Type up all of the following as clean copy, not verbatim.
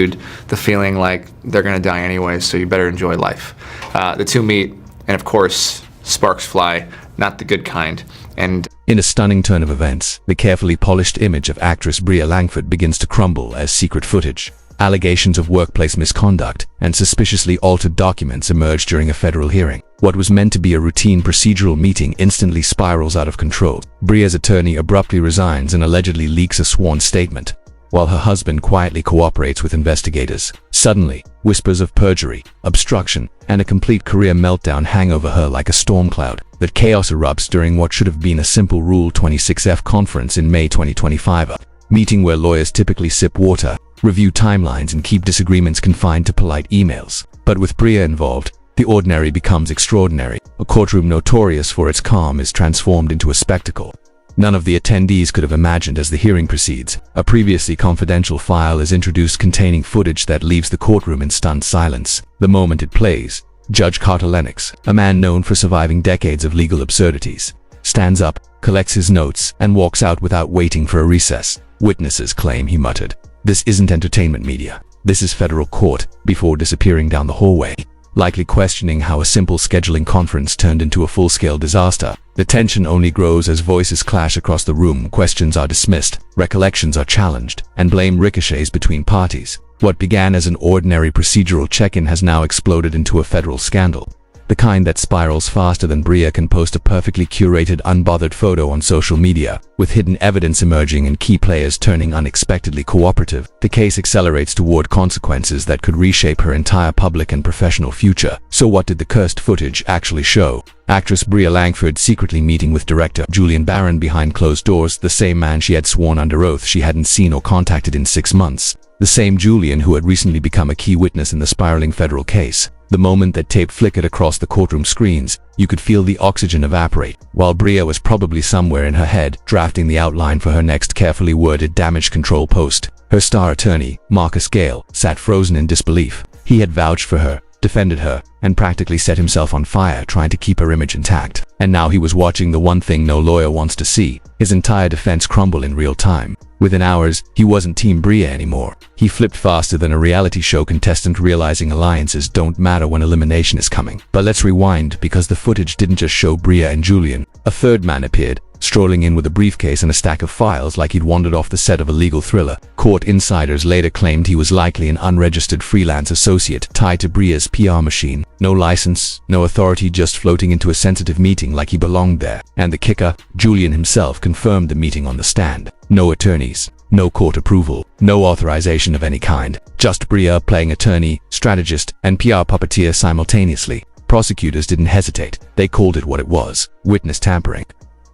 the feeling like they're going to die anyway, so you better enjoy life. The two meet, and of course, sparks fly, not the good kind. And in a stunning turn of events, the carefully polished image of actress Bria Langford begins to crumble as secret footage, allegations of workplace misconduct, and suspiciously altered documents emerge during a federal hearing. What was meant to be a routine procedural meeting instantly spirals out of control. Bria's attorney abruptly resigns and allegedly leaks a sworn statement, while her husband quietly cooperates with investigators. Suddenly, whispers of perjury, obstruction, and a complete career meltdown hang over her like a storm cloud. That chaos erupts during what should have been a simple Rule 26F conference in May 2025, a meeting where lawyers typically sip water, review timelines, and keep disagreements confined to polite emails. But with Bria involved, the ordinary becomes extraordinary. A courtroom notorious for its calm is transformed into a spectacle none of the attendees could have imagined. As the hearing proceeds, a previously confidential file is introduced containing footage that leaves the courtroom in stunned silence. The moment it plays, Judge Carter Lennox, a man known for surviving decades of legal absurdities, stands up, collects his notes, and walks out without waiting for a recess. Witnesses claim he muttered, "This isn't entertainment media. This is federal court," before disappearing down the hallway, likely questioning how a simple scheduling conference turned into a full-scale disaster. The tension only grows as voices clash across the room, questions are dismissed, recollections are challenged, and blame ricochets between parties. What began as an ordinary procedural check-in has now exploded into a federal scandal. The kind that spirals faster than Bria can post a perfectly curated, unbothered photo on social media. With hidden evidence emerging and key players turning unexpectedly cooperative, the case accelerates toward consequences that could reshape her entire public and professional future. So what did the cursed footage actually show? Actress Bria Langford secretly meeting with director Julian Barron behind closed doors, the same man she had sworn under oath she hadn't seen or contacted in 6 months. The same Julian who had recently become a key witness in the spiraling federal case. The moment that tape flickered across the courtroom screens, you could feel the oxygen evaporate. While Bria was probably somewhere in her head, drafting the outline for her next carefully worded damage control post, her star attorney, Marcus Gale, sat frozen in disbelief. He had vouched for her, defended her, and practically set himself on fire trying to keep her image intact. And now he was watching the one thing no lawyer wants to see, his entire defense crumble in real time. Within hours, he wasn't Team Bria anymore. He flipped faster than a reality show contestant realizing alliances don't matter when elimination is coming. But let's rewind, because the footage didn't just show Bria and Julian. A third man appeared, strolling in with a briefcase and a stack of files like he'd wandered off the set of a legal thriller. Court insiders later claimed he was likely an unregistered freelance associate tied to Bria's PR machine. No license, no authority, just floating into a sensitive meeting like he belonged there. And the kicker, Julian himself confirmed the meeting on the stand. No attorneys, no court approval, no authorization of any kind. Just Bria playing attorney, strategist, and PR puppeteer simultaneously. Prosecutors didn't hesitate. They called it what it was: witness tampering.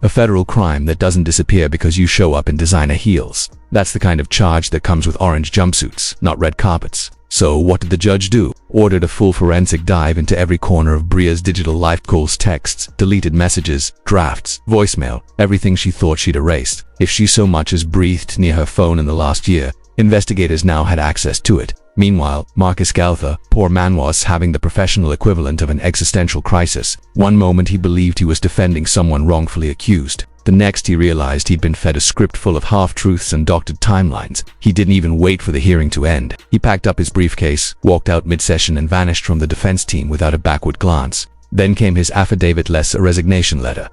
A federal crime that doesn't disappear because you show up in designer heels. That's the kind of charge that comes with orange jumpsuits, not red carpets. So what did the judge do? Ordered a full forensic dive into every corner of Bria's digital life, calls, texts, deleted messages, drafts, voicemail, everything she thought she'd erased. If she so much as breathed near her phone in the last year, investigators now had access to it. Meanwhile, Marcus Galtha, poor man, was having the professional equivalent of an existential crisis. One moment he believed he was defending someone wrongfully accused. The next he realized he'd been fed a script full of half-truths and doctored timelines. He didn't even wait for the hearing to end. He packed up his briefcase, walked out mid-session, and vanished from the defense team without a backward glance. Then came his affidavit, less a resignation letter.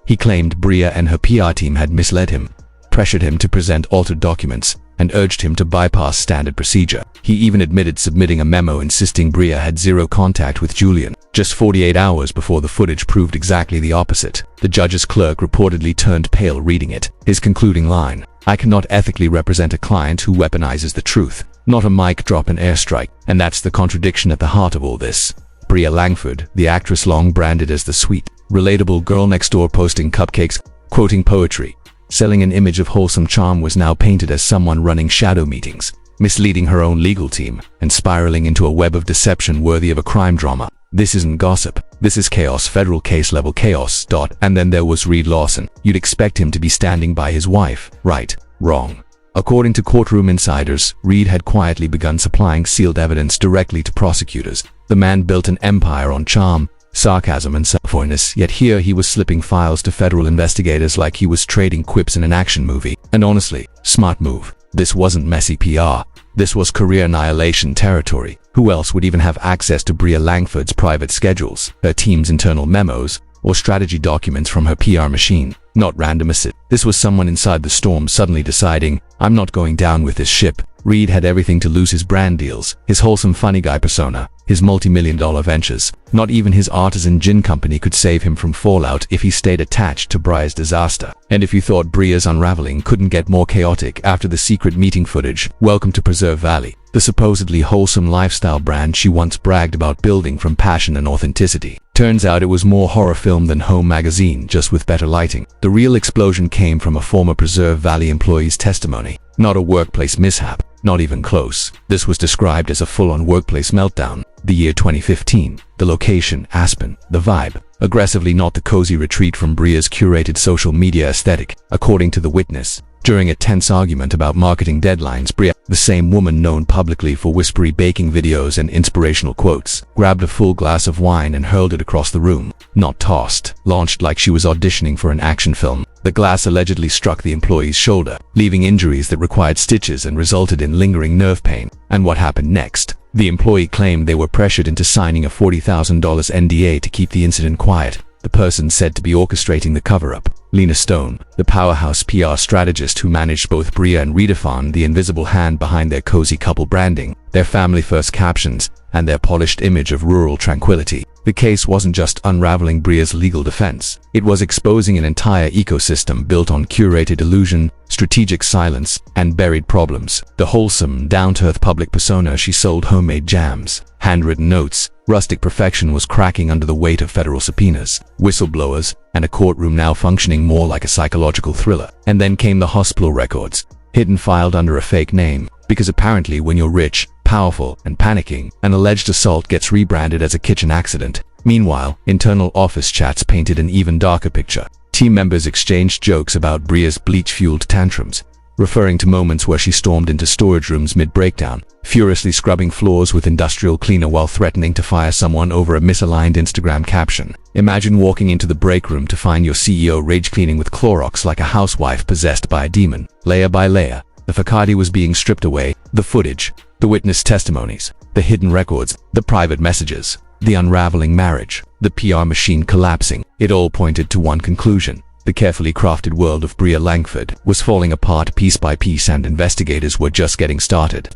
He claimed Bria and her PR team had misled him, pressured him to present altered documents, and urged him to bypass standard procedure. He even admitted submitting a memo insisting Bria had zero contact with Julian. Just 48 hours before the footage proved exactly the opposite. The judge's clerk reportedly turned pale reading it. His concluding line: "I cannot ethically represent a client who weaponizes the truth." Not a mic drop, an airstrike. And that's the contradiction at the heart of all this. Bria Langford, the actress long branded as the sweet, relatable girl next door, posting cupcakes, quoting poetry, selling an image of wholesome charm, was now painted as someone running shadow meetings, misleading her own legal team, and spiraling into a web of deception worthy of a crime drama. This isn't gossip. This is chaos, federal case level chaos. And then there was Reed Lawson. You'd expect him to be standing by his wife, right? Wrong. According to courtroom insiders, Reed had quietly begun supplying sealed evidence directly to prosecutors. The man built an empire on charm, sarcasm, and self-awareness, yet here he was slipping files to federal investigators like he was trading quips in an action movie. And honestly, smart move. This wasn't messy PR. This was career annihilation territory. Who else would even have access to Bria Langford's private schedules, her team's internal memos, or strategy documents from her PR machine? Not randomicity. This was someone inside the storm suddenly deciding, I'm not going down with this ship. Reed had everything to lose: his brand deals, his wholesome funny guy persona, his multi-million-dollar ventures. Not even his artisan gin company could save him from fallout if he stayed attached to Bria's disaster. And if you thought Bria's unraveling couldn't get more chaotic after the secret meeting footage, welcome to Preserve Valley, the supposedly wholesome lifestyle brand she once bragged about building from passion and authenticity. Turns out it was more horror film than Home magazine, just with better lighting. The real explosion came from a former Preserve Valley employee's testimony, not a workplace mishap. Not even close. This was described as a full-on workplace meltdown. The year 2015. The location, Aspen. The vibe, aggressively not the cozy retreat from Bria's curated social media aesthetic. According to the witness, during a tense argument about marketing deadlines, Bria, the same woman known publicly for whispery baking videos and inspirational quotes, grabbed a full glass of wine and hurled it across the room. Not tossed, launched like she was auditioning for an action film. The glass allegedly struck the employee's shoulder, leaving injuries that required stitches and resulted in lingering nerve pain. And what happened next? The employee claimed they were pressured into signing a $40,000 NDA to keep the incident quiet. The person said to be orchestrating the cover-up, Lena Stone, the powerhouse PR strategist who managed both Bria and Redefine, the invisible hand behind their cozy couple branding, their family-first captions, and their polished image of rural tranquility. The case wasn't just unraveling Bria's legal defense. It was exposing an entire ecosystem built on curated illusion, strategic silence, and buried problems. The wholesome, down-to-earth public persona she sold homemade jams, handwritten notes, rustic perfection was cracking under the weight of federal subpoenas, whistleblowers, and a courtroom now functioning more like a psychological thriller. And then came the hospital records, hidden filed under a fake name, because apparently when you're rich, powerful, and panicking, an alleged assault gets rebranded as a kitchen accident. Meanwhile, internal office chats painted an even darker picture. Team members exchanged jokes about Bria's bleach-fueled tantrums, referring to moments where she stormed into storage rooms mid-breakdown, furiously scrubbing floors with industrial cleaner while threatening to fire someone over a misaligned Instagram caption. Imagine walking into the break room to find your CEO rage-cleaning with Clorox like a housewife possessed by a demon. Layer by layer, the facade was being stripped away, the footage, the witness testimonies, the hidden records, the private messages, the unraveling marriage, the PR machine collapsing. It all pointed to one conclusion. The carefully crafted world of Bria Langford was falling apart piece by piece, and investigators were just getting started.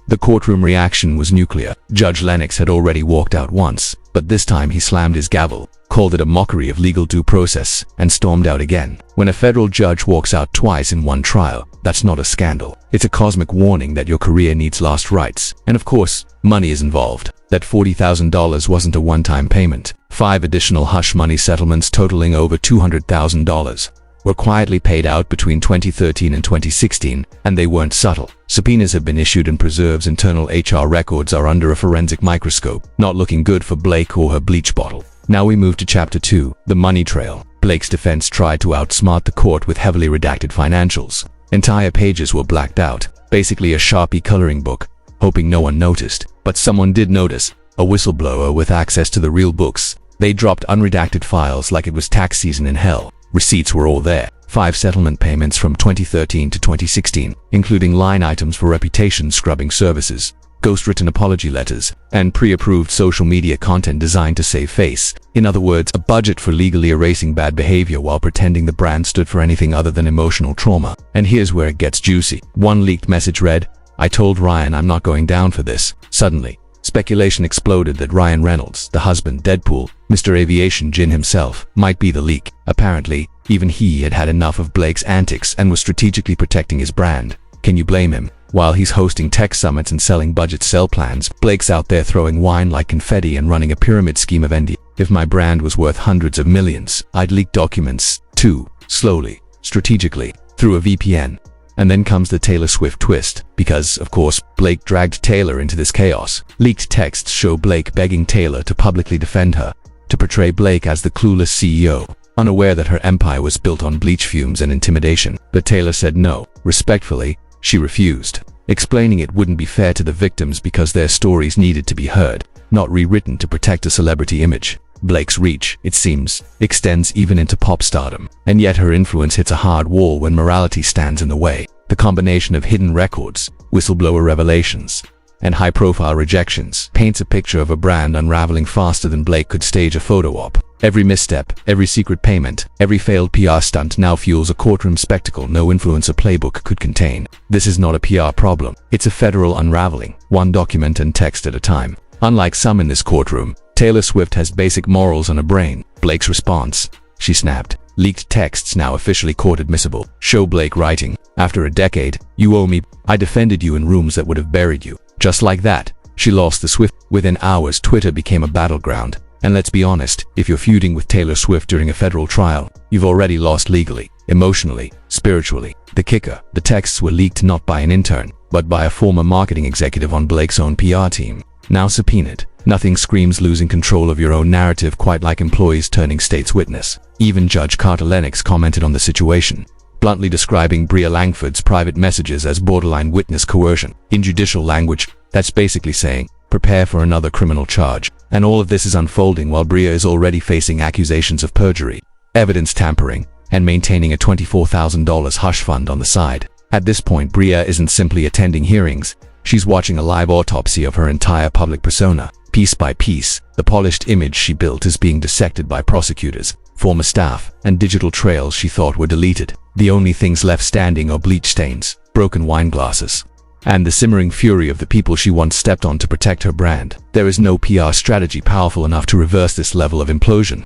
The courtroom reaction was nuclear. Judge Lennox had already walked out once, but this time he slammed his gavel, called it a mockery of legal due process, and stormed out again. When a federal judge walks out twice in one trial, that's not a scandal. It's a cosmic warning that your career needs last rites. And of course, money is involved. That $40,000 wasn't a one-time payment. 5 additional hush money settlements totaling over $200,000 were quietly paid out between 2013 and 2016, and they weren't subtle. Subpoenas have been issued and Preserve's internal HR records are under a forensic microscope. Not looking good for Blake or her bleach bottle. Now we move to Chapter 2, the money trail. Blake's defense tried to outsmart the court with heavily redacted financials. Entire pages were blacked out, basically a Sharpie coloring book, hoping no one noticed. But someone did notice, a whistleblower with access to the real books. They dropped unredacted files like it was tax season in hell. Receipts were all there. 5 settlement payments from 2013 to 2016, including line items for reputation scrubbing services, ghost-written apology letters, and pre-approved social media content designed to save face. In other words, a budget for legally erasing bad behavior while pretending the brand stood for anything other than emotional trauma. And here's where it gets juicy. One leaked message read, "I told Ryan I'm not going down for this." Suddenly, speculation exploded that Ryan Reynolds, the husband, Deadpool, Mr. Aviation Gin himself, might be the leak. Apparently, even he had had enough of Blake's antics and was strategically protecting his brand. Can you blame him? While he's hosting tech summits and selling budget sell plans, Blake's out there throwing wine like confetti and running a pyramid scheme of ND. If my brand was worth hundreds of millions, I'd leak documents, too, slowly, strategically, through a VPN. And then comes the Taylor Swift twist, because, of course, Blake dragged Taylor into this chaos. Leaked texts show Blake begging Taylor to publicly defend her, to portray Blake as the clueless CEO, unaware that her empire was built on bleach fumes and intimidation. But Taylor said no. Respectfully, she refused, explaining it wouldn't be fair to the victims because their stories needed to be heard, not rewritten to protect a celebrity image. Blake's reach, it seems, extends even into pop stardom, and yet her influence hits a hard wall when morality stands in the way. The combination of hidden records, whistleblower revelations, and high-profile rejections paints a picture of a brand unraveling faster than Blake could stage a photo op. Every misstep, every secret payment, every failed PR stunt now fuels a courtroom spectacle no influencer playbook could contain. This is not a PR problem. It's a federal unraveling, one document and text at a time. Unlike some in this courtroom, Taylor Swift has basic morals and a brain. Blake's response: she snapped. Leaked texts now officially court admissible. Show Blake writing: after a decade, you owe me. I defended you in rooms that would have buried you. Just like that, she lost the Swift. Within hours, Twitter became a battleground. And let's be honest, if you're feuding with Taylor Swift during a federal trial, you've already lost legally, emotionally, spiritually. The kicker: the texts were leaked not by an intern, but by a former marketing executive on Blake's own PR team. Now subpoenaed. Nothing screams losing control of your own narrative quite like employees turning state's witness. Even Judge Carter Lennox commented on the situation, bluntly describing Bria Langford's private messages as borderline witness coercion. In judicial language, that's basically saying, prepare for another criminal charge. And all of this is unfolding while Bria is already facing accusations of perjury, evidence tampering, and maintaining a $24,000 hush fund on the side. At this point, Bria isn't simply attending hearings, she's watching a live autopsy of her entire public persona. Piece by piece, the polished image she built is being dissected by prosecutors, former staff, and digital trails she thought were deleted. The only things left standing are bleach stains, broken wine glasses, and the simmering fury of the people she once stepped on to protect her brand. There is no PR strategy powerful enough to reverse this level of implosion.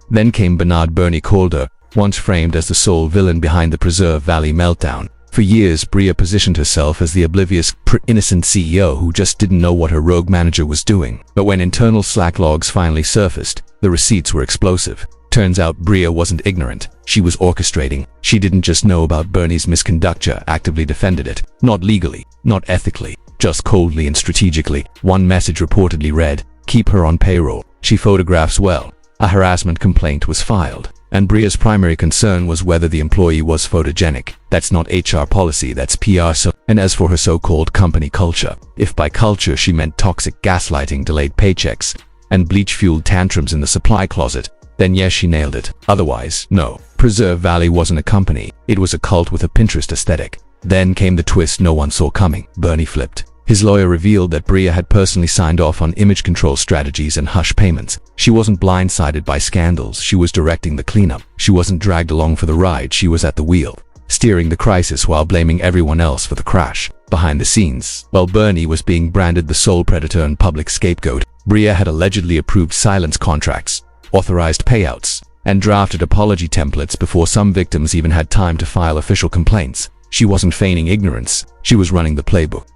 Then came Bernard Bernie Calder, once framed as the sole villain behind the Preserve Valley meltdown. For years, Bria positioned herself as the oblivious, innocent CEO who just didn't know what her rogue manager was doing. But when internal Slack logs finally surfaced, the receipts were explosive. Turns out Bria wasn't ignorant. She was orchestrating. She didn't just know about Bernie's misconduct, actively defended it. Not legally, not ethically, just coldly and strategically. One message reportedly read, "Keep her on payroll. She photographs well." A harassment complaint was filed, and Bria's primary concern was whether the employee was photogenic. That's not HR policy, that's PR. And as for her so-called company culture, if by culture she meant toxic gaslighting, delayed paychecks, and bleach-fueled tantrums in the supply closet, then yes, she nailed it. Otherwise, no. Preserve Valley wasn't a company, it was a cult with a Pinterest aesthetic. Then came the twist no one saw coming. Bernie flipped. His lawyer revealed that Bria had personally signed off on image control strategies and hush payments. She wasn't blindsided by scandals, she was directing the cleanup. She wasn't dragged along for the ride, she was at the wheel, steering the crisis while blaming everyone else for the crash. Behind the scenes, while Bernie was being branded the sole predator and public scapegoat, Bria had allegedly approved silence contracts, authorized payouts, and drafted apology templates before some victims even had time to file official complaints. She wasn't feigning ignorance, she was running the playbook.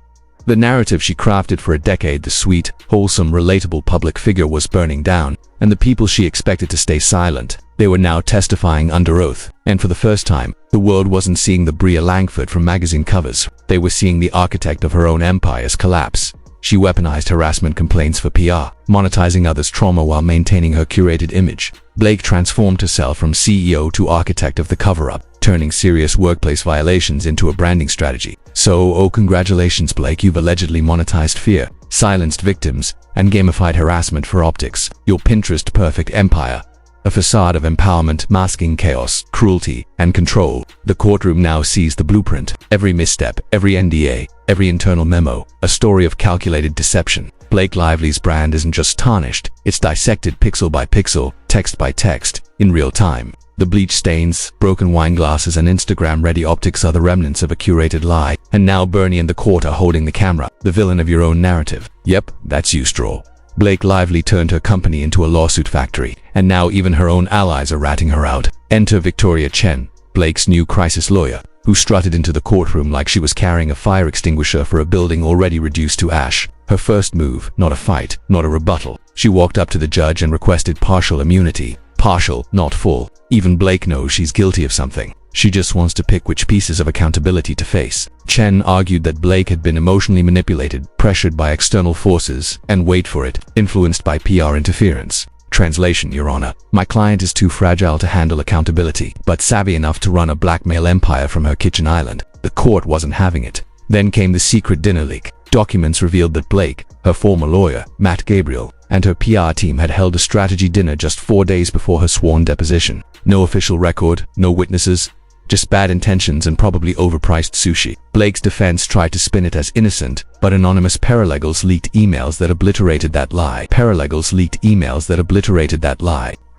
The narrative she crafted for a decade, the sweet, wholesome, relatable public figure, was burning down, and the people she expected to stay silent, they were now testifying under oath. And for the first time, the world wasn't seeing the Bria Langford from magazine covers. They were seeing the architect of her own empire's collapse. She weaponized harassment complaints for PR, monetizing others' trauma while maintaining her curated image. Blake transformed herself from CEO to architect of the cover-up, turning serious workplace violations into a branding strategy. So, congratulations, Blake, you've allegedly monetized fear, silenced victims, and gamified harassment for optics. Your Pinterest-perfect empire, a facade of empowerment masking chaos, cruelty, and control. The courtroom now sees the blueprint. Every misstep, every NDA, every internal memo, a story of calculated deception. Blake Lively's brand isn't just tarnished, it's dissected pixel by pixel, text by text, in real time. The bleach stains, broken wine glasses, and Instagram-ready optics are the remnants of a curated lie. And now Bernie and the court are holding the camera, the villain of your own narrative. Yep, that's you, Straw. Blake Lively turned her company into a lawsuit factory, and now even her own allies are ratting her out. Enter Victoria Chen, Blake's new crisis lawyer, who strutted into the courtroom like she was carrying a fire extinguisher for a building already reduced to ash. Her first move, not a fight, not a rebuttal. She walked up to the judge and requested partial immunity. Partial, not full. Even Blake knows she's guilty of something. She just wants to pick which pieces of accountability to face. Chen argued that Blake had been emotionally manipulated, pressured by external forces, and wait for it, influenced by PR interference. Translation, Your Honor, my client is too fragile to handle accountability, but savvy enough to run a blackmail empire from her kitchen island. The court wasn't having it. Then came the secret dinner leak. Documents revealed that Blake, her former lawyer, Matt Gabriel, and her PR team had held a strategy dinner just 4 days before her sworn deposition. No official record, no witnesses, just bad intentions and probably overpriced sushi. Blake's defense tried to spin it as innocent, but anonymous paralegals leaked emails that obliterated that lie.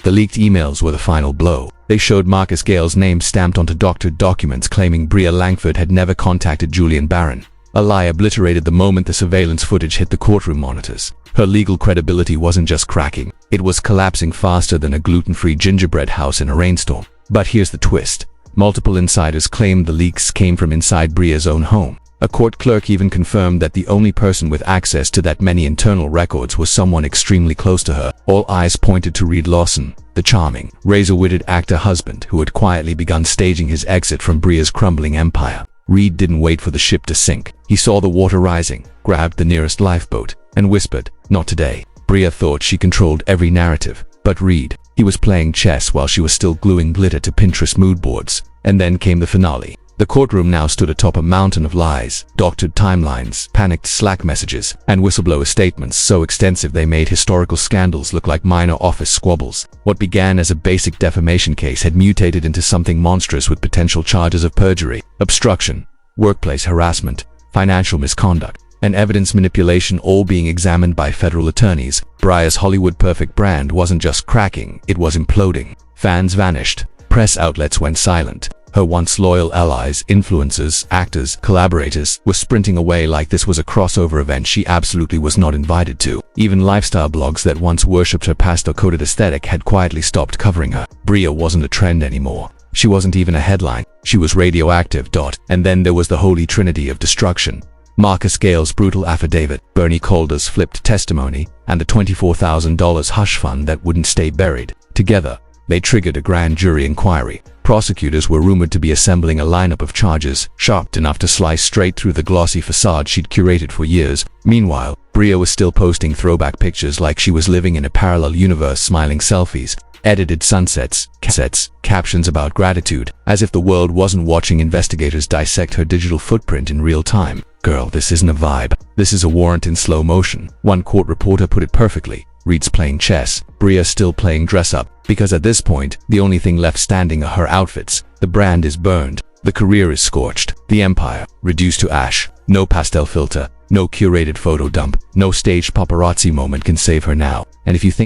The leaked emails were the final blow. They showed Marcus Gale's name stamped onto doctored documents claiming Bria Langford had never contacted Julian Barron. A lie obliterated the moment the surveillance footage hit the courtroom monitors. Her legal credibility wasn't just cracking, it was collapsing faster than a gluten-free gingerbread house in a rainstorm. But here's the twist. Multiple insiders claimed the leaks came from inside Bria's own home. A court clerk even confirmed that the only person with access to that many internal records was someone extremely close to her. All eyes pointed to Reed Lawson, the charming, razor-witted actor-husband who had quietly begun staging his exit from Bria's crumbling empire. Reed didn't wait for the ship to sink. He saw the water rising, grabbed the nearest lifeboat, and whispered, "Not today." Bria thought she controlled every narrative, but Reed, he was playing chess while she was still gluing glitter to Pinterest mood boards. And then came the finale. The courtroom now stood atop a mountain of lies, doctored timelines, panicked Slack messages, and whistleblower statements so extensive they made historical scandals look like minor office squabbles. What began as a basic defamation case had mutated into something monstrous with potential charges of perjury, obstruction, workplace harassment, financial misconduct, and evidence manipulation, all being examined by federal attorneys. Bria's Hollywood perfect brand wasn't just cracking, it was imploding. Fans vanished. Press outlets went silent. Her once loyal allies, influencers, actors, collaborators were sprinting away like this was a crossover event she absolutely was not invited to. Even lifestyle blogs that once worshipped her pastel-coated aesthetic had quietly stopped covering her. Bria wasn't a trend anymore. She wasn't even a headline. She was radioactive. And then there was the holy trinity of destruction. Marcus Gale's brutal affidavit, Bernie Calder's flipped testimony, and the $24,000 hush fund that wouldn't stay buried. Together, they triggered a grand jury inquiry. Prosecutors were rumored to be assembling a lineup of charges, sharp enough to slice straight through the glossy facade she'd curated for years. Meanwhile, Bria was still posting throwback pictures like she was living in a parallel universe, smiling selfies, edited sunsets, captions about gratitude, as if the world wasn't watching investigators dissect her digital footprint in real time. Girl, this isn't a vibe. This is a warrant in slow motion. One court reporter put it perfectly. Reed's playing chess, Bria's still playing dress-up, because at this point, the only thing left standing are her outfits. The brand is burned, the career is scorched, the empire reduced to ash. No pastel filter, no curated photo dump, no staged paparazzi moment can save her now. And if you think